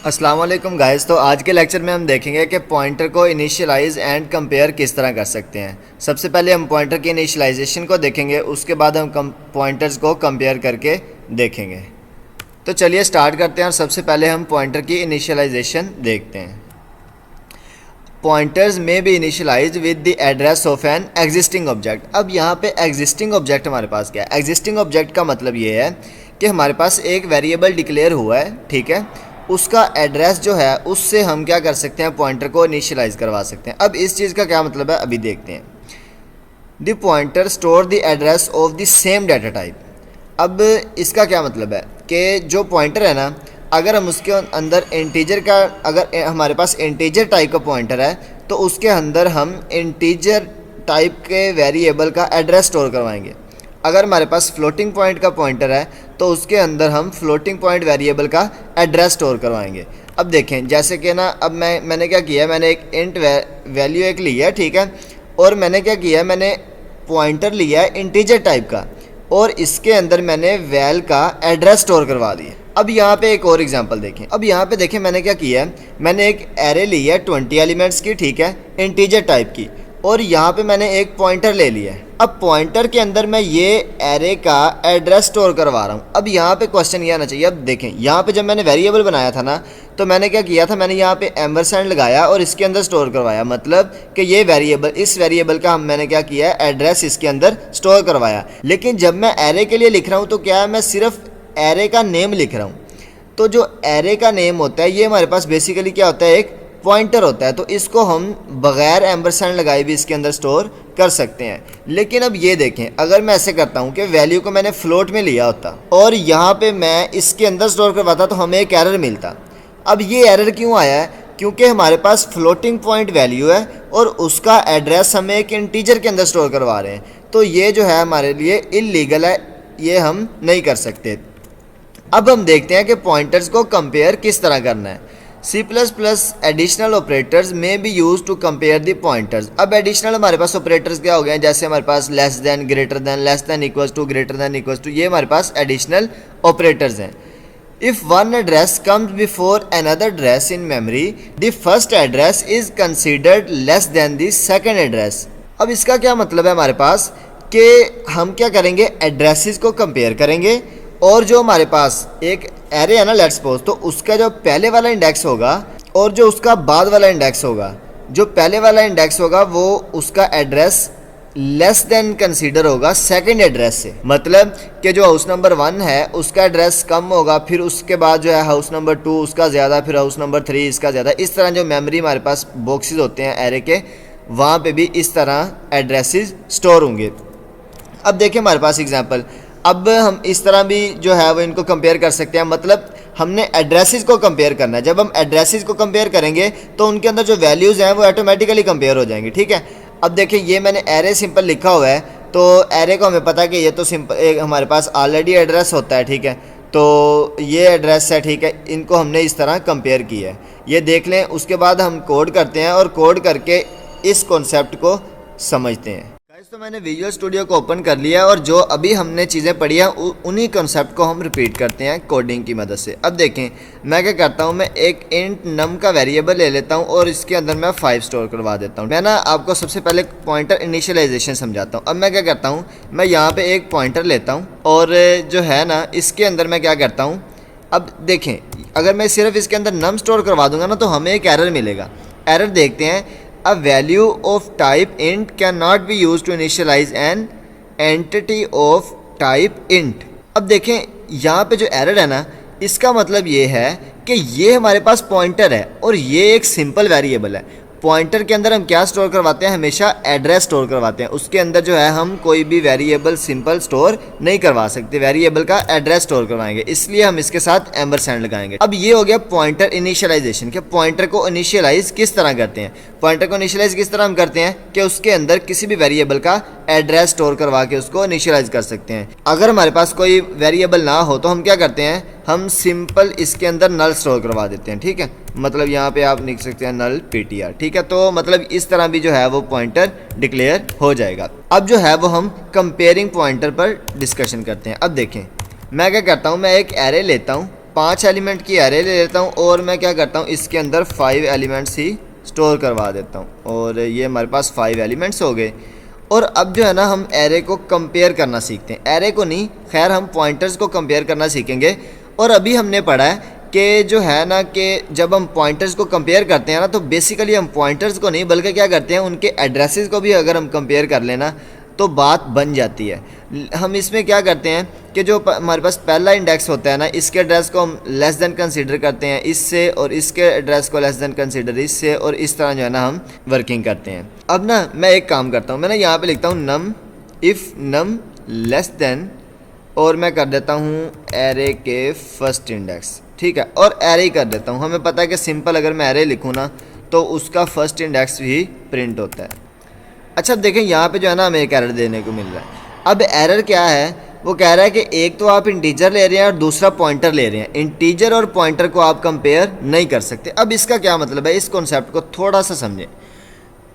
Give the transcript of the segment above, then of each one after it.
अस्सलाम वालेकुम गाइस। तो आज के लेक्चर में हम देखेंगे कि पॉइंटर को इनिशियलाइज़ एंड कंपेयर किस तरह कर सकते हैं। सबसे पहले हम पॉइंटर की इनिशियलाइजेशन को देखेंगे, उसके बाद हम पॉइंटर्स को कंपेयर करके देखेंगे। तो चलिए स्टार्ट करते हैं और सबसे पहले हम पॉइंटर की इनिशियलाइजेशन देखते हैं। पॉइंटर्स में be initialised with the address of an existing object. अब यहाँ पे एग्जिस्टिंग ऑब्जेक्ट हमारे पास क्या है? एग्जिस्टिंग ऑब्जेक्ट का मतलब ये है कि हमारे पास एक वेरिएबल डिक्लेयर हुआ है, ठीक है, उसका एड्रेस जो है उससे हम क्या कर सकते हैं, पॉइंटर को इनिशियलाइज करवा सकते हैं। अब इस चीज़ का क्या मतलब है अभी देखते हैं। The pointer store the address of the same data type. अब इसका क्या मतलब है कि जो पॉइंटर है ना, अगर हम उसके अंदर इंटीजर का, अगर हमारे पास इंटीजर टाइप का पॉइंटर है तो उसके अंदर हम इंटीजर टाइप के वेरिएबल का एड्रेस स्टोर करवाएंगे। अगर हमारे पास फ्लोटिंग पॉइंट का पॉइंटर है तो उसके अंदर हम फ्लोटिंग पॉइंट वेरिएबल का एड्रेस स्टोर करवाएंगे। अब देखें, जैसे कि ना, अब मैंने क्या किया, मैंने एक इंट वैल्यू एक लिया है, ठीक है, और मैंने क्या किया, मैंने पॉइंटर लिया है इंटीजर टाइप का और इसके अंदर मैंने वैल का एड्रेस स्टोर करवा दिया। अब यहाँ पे एक और एग्जांपल देखें। अब यहाँ पे देखें मैंने क्या किया है, मैंने एक एरे ली है 20 एलिमेंट्स की, ठीक है, इंटीजर टाइप की, और यहाँ पे मैंने एक पॉइंटर ले लिया है। अब पॉइंटर के अंदर मैं ये एरे का एड्रेस स्टोर करवा रहा हूँ। अब यहाँ पे क्वेश्चन ये आना चाहिए। अब देखें, यहाँ पे जब मैंने वेरिएबल बनाया था ना, तो मैंने क्या किया था, मैंने यहाँ पे एम्परसैंड लगाया और इसके अंदर स्टोर करवाया, मतलब कि ये वेरिएबल, इस वेरिएबल का मैंने क्या किया है, एड्रेस इसके अंदर स्टोर करवाया। लेकिन जब मैं एरे के लिए लिख रहा हूँ तो क्या है, मैं सिर्फ एरे का नेम लिख रहा हूँ। तो जो एरे का नेम होता है ये हमारे पास बेसिकली क्या होता है, एक पॉइंटर होता है, तो इसको हम बगैर एम्परसैंड लगाए भी इसके अंदर स्टोर कर सकते हैं। लेकिन अब ये देखें, अगर मैं ऐसे करता हूँ कि वैल्यू को मैंने फ्लोट में लिया होता और यहाँ पे मैं इसके अंदर स्टोर करवाता तो हमें एक एरर मिलता। अब ये एरर क्यों आया है? क्योंकि हमारे पास फ्लोटिंग पॉइंट वैल्यू है और उसका एड्रेस हम एक इंटीजर के अंदर स्टोर करवा रहे हैं, तो ये जो है हमारे लिए इल्लीगल है, ये हम नहीं कर सकते। अब हम देखते हैं कि पॉइंटर्स को कंपेयर किस तरह करना है। C++ एडिशनल ऑपरेटर्स में we use to compare the pointers. अब एडिशनल हमारे पास ऑपरेटर्स क्या हो गए हैं, जैसे हमारे पास less than, greater than, less than equals to, greater than equals to, ये हमारे पास एडिशनल ऑपरेटर्स हैं। If one address comes before another address in memory, the first address is considered less than the second address. अब इसका क्या मतलब है हमारे पास कि हम क्या करेंगे, एड्रेसेस को कंपेयर करेंगे और जो हमारे पास एक एरे है ना, लेट्स सपोज, तो उसका जो पहले वाला इंडेक्स होगा और जो उसका बाद वाला इंडेक्स होगा, जो पहले वाला इंडेक्स होगा वो उसका एड्रेस लेस देन कंसीडर होगा सेकंड एड्रेस से। मतलब कि जो हाउस नंबर 1 है उसका एड्रेस कम होगा, फिर उसके बाद जो है हाउस नंबर 2 उसका ज़्यादा, फिर हाउस नंबर 3 इसका ज़्यादा। इस तरह जो मेमोरी हमारे पास बॉक्सेस होते हैं एरे के, वहाँ पे भी इस तरह एड्रेसेस स्टोर होंगे। अब देखिए हमारे पास एग्जाम्पल, अब हम इस तरह भी जो है वो इनको कंपेयर कर सकते हैं। मतलब हमने एड्रेसेस को कंपेयर करना है। जब हम एड्रेसेस को कंपेयर करेंगे तो उनके अंदर जो वैल्यूज़ हैं वो ऑटोमेटिकली कंपेयर हो जाएंगी, ठीक है। अब देखिए ये मैंने एरे सिंपल लिखा हुआ है, तो एरे को हमें पता है कि ये तो सिंपल हमारे पास ऑलरेडी एड्रेस होता है, ठीक है, तो ये एड्रेस है, ठीक है, इनको हमने इस तरह कंपेयर किया है, ये देख लें। उसके बाद हम कोड करते हैं और कोड करके इस कॉन्सेप्ट को समझते हैं। तो मैंने विजुअल स्टूडियो को ओपन कर लिया और जो अभी हमने चीज़ें पढ़ी हैं उन्हीं कॉन्सेप्ट को हम रिपीट करते हैं कोडिंग की मदद से। अब देखें मैं क्या करता हूं, मैं एक इंट नम का वेरिएबल ले लेता हूं और इसके अंदर मैं 5 स्टोर करवा देता हूं। मैं ना आपको सबसे पहले पॉइंटर इनिशियलाइजेशन समझाता हूं। अब मैं क्या करता हूं, मैं यहाँ पे एक पॉइंटर लेता हूँ और जो है ना इसके अंदर मैं क्या करता हूँ, अब देखें अगर मैं सिर्फ इसके अंदर नम स्टोर करवा दूंगा ना तो हमें एक एरर मिलेगा। एरर देखते हैं, A value of type int cannot be used to initialize an entity of type int। अब देखें यहाँ पे जो एरर है ना, इसका मतलब ये है कि ये हमारे पास पॉइंटर है और ये एक सिंपल वेरिएबल है। पॉइंटर के अंदर हम क्या स्टोर करवाते हैं, हमेशा एड्रेस स्टोर करवाते हैं। उसके अंदर जो है हम कोई भी वेरिएबल सिंपल स्टोर नहीं करवा सकते, वेरिएबल का एड्रेस स्टोर करवाएंगे, इसलिए हम इसके साथ एम्परसैंड लगाएंगे। अब ये हो गया पॉइंटर इनिशियलाइजेशन, कि पॉइंटर को इनिशियलाइज किस तरह करते हैं। पॉइंटर को इनिशियलाइज किस तरह हम करते हैं कि उसके अंदर किसी भी वेरिएबल का एड्रेस स्टोर करवा के उसको इनिशियलाइज कर सकते हैं। अगर हमारे पास कोई वेरिएबल ना हो तो हम क्या करते हैं, हम सिंपल इसके अंदर नल स्टोर करवा देते हैं, ठीक है। मतलब यहाँ पे आप लिख सकते हैं नल ptr, ठीक है। तो मतलब इस तरह भी जो है वो पॉइंटर डिक्लेयर हो जाएगा। अब जो है वो हम कंपेयरिंग पॉइंटर पर डिस्कशन करते हैं। अब देखें मैं क्या करता हूँ, मैं एक एरे लेता हूँ 5 एलिमेंट की एरे ले लेता हूँ और मैं क्या करता हूँ इसके अंदर 5 एलिमेंट्स ही स्टोर करवा देता हूँ और ये हमारे पास 5 एलिमेंट्स हो गए। और अब जो है ना हम एरे को कंपेयर करना सीखते हैं, एरे को नहीं, खैर हम पॉइंटर्स को कंपेयर करना सीखेंगे। और अभी हमने पढ़ा है कि जो है ना कि जब हम पॉइंटर्स को कंपेयर करते हैं ना तो बेसिकली हम पॉइंटर्स को नहीं बल्कि क्या करते हैं उनके एड्रेसेस को भी अगर हम कंपेयर कर लेना तो बात बन जाती है। हम इसमें क्या करते हैं कि जो हमारे पास पहला इंडेक्स होता है ना इसके एड्रेस को हम लेस देन कंसीडर करते हैं इससे और इसके एड्रेस को लेस देन कंसीडर इससे और इस तरह जो है ना हम वर्किंग करते हैं। अब ना मैं एक काम करता हूँ, मैं ना यहाँ पे लिखता हूँ नम इफ़ नम लेस देन और मैं कर देता हूँ एरे के फर्स्ट इंडेक्स, ठीक है, और एरे ही कर देता हूँ। हमें पता है कि सिंपल अगर मैं एरे लिखूँ ना तो उसका फर्स्ट इंडेक्स भी प्रिंट होता है। अच्छा अब देखें यहाँ पे जो है ना हमें एक एरर देने को मिल रहा है। अब एरर क्या है, वो कह रहा है कि एक तो आप इंटीजर ले रहे हैं और दूसरा पॉइंटर ले रहे हैं, इंटीजर और पॉइंटर को आप कंपेयर नहीं कर सकते। अब इसका क्या मतलब है, इस कॉन्सेप्ट को थोड़ा सा समझें।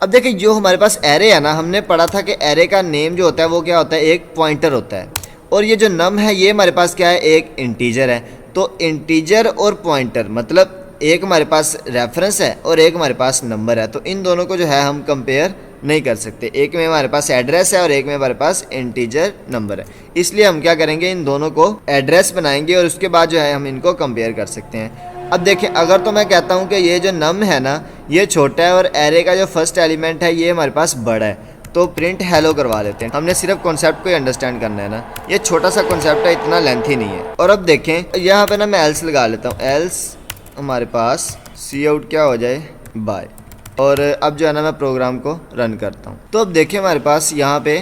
अब देखिए जो हमारे पास एरे है ना, हमने पढ़ा था कि एरे का नेम जो होता है वो क्या होता है, एक पॉइंटर होता है, और ये जो नम है ये हमारे पास क्या है, एक इंटीजर है। तो इंटीजर और पॉइंटर मतलब एक हमारे पास रेफरेंस है और एक हमारे पास नंबर है, तो इन दोनों को जो है हम कंपेयर नहीं कर सकते। एक में हमारे पास एड्रेस है और एक में हमारे पास इंटीजर नंबर है, इसलिए हम क्या करेंगे, इन दोनों को एड्रेस बनाएंगे और उसके बाद जो है हम इनको कंपेयर कर सकते हैं। अब देखें अगर तो मैं कहता हूँ कि ये जो नम है ना ये छोटा है और एरे का जो फर्स्ट एलिमेंट है ये हमारे पास बड़ा है, तो प्रिंट हेलो करवा लेते हैं। हमने सिर्फ कॉन्सेप्ट को ही अंडरस्टैंड करना है ना, ये छोटा सा कॉन्सेप्ट है, इतना लेंथी नहीं है। और अब देखें यहाँ पे ना मैं एल्स लगा लेता हूँ, एल्स हमारे पास सी आउट क्या हो जाए, बाय। और अब जो है ना मैं प्रोग्राम को रन करता हूँ तो अब देखिए हमारे पास यहाँ पे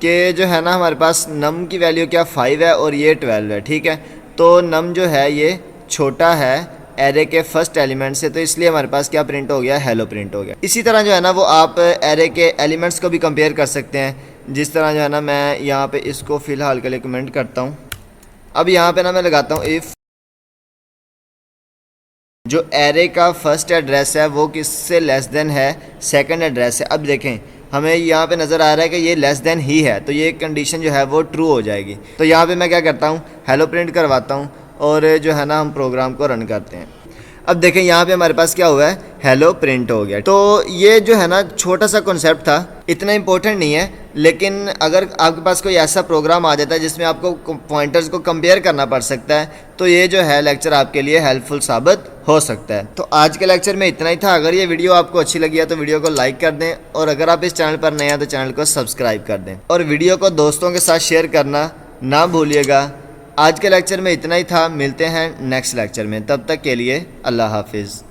कि जो है ना हमारे पास नम की वैल्यू क्या 5 है और ये 12 है, ठीक है। तो नम जो है ये छोटा है एरे के फर्स्ट एलिमेंट से, तो इसलिए हमारे पास क्या प्रिंट हो गया, हेलो प्रिंट हो गया। इसी तरह जो है ना वो आप एरे के एलिमेंट्स को भी कंपेयर कर सकते हैं, जिस तरह जो है ना मैं यहाँ पे इसको फ़िलहाल के लिए कमेंट करता हूँ। अब यहाँ पे ना मैं लगाता हूँ इफ़ जो एरे का फर्स्ट एड्रेस है वो किससे लेस देन है, सेकंड एड्रेस है। अब देखें हमें यहाँ पे नज़र आ रहा है कि ये लेस देन ही है, तो ये कंडीशन जो है वो ट्रू हो जाएगी। तो यहाँ पे मैं क्या करता हूँ, हेलो प्रिंट करवाता हूँ और जो है ना हम प्रोग्राम को रन करते हैं। अब देखें यहाँ पे हमारे पास क्या हुआ है, हेलो प्रिंट हो गया। तो ये जो है ना छोटा सा कॉन्सेप्ट था, इतना इंपॉर्टेंट नहीं है, लेकिन अगर आपके पास कोई ऐसा प्रोग्राम आ जाता है जिसमें आपको पॉइंटर्स को कंपेयर करना पड़ सकता है तो ये जो है लेक्चर आपके लिए हेल्पफुल साबित हो सकता है। तो आज के लेक्चर में इतना ही था। अगर ये वीडियो आपको अच्छी लगी है तो वीडियो को लाइक कर दें और अगर आप इस चैनल पर नए हैं तो चैनल को सब्सक्राइब कर दें और वीडियो को दोस्तों के साथ शेयर करना ना भूलिएगा। आज के लेक्चर में इतना ही था, मिलते हैं नेक्स्ट लेक्चर में, तब तक के लिए अल्लाह हाफिज़।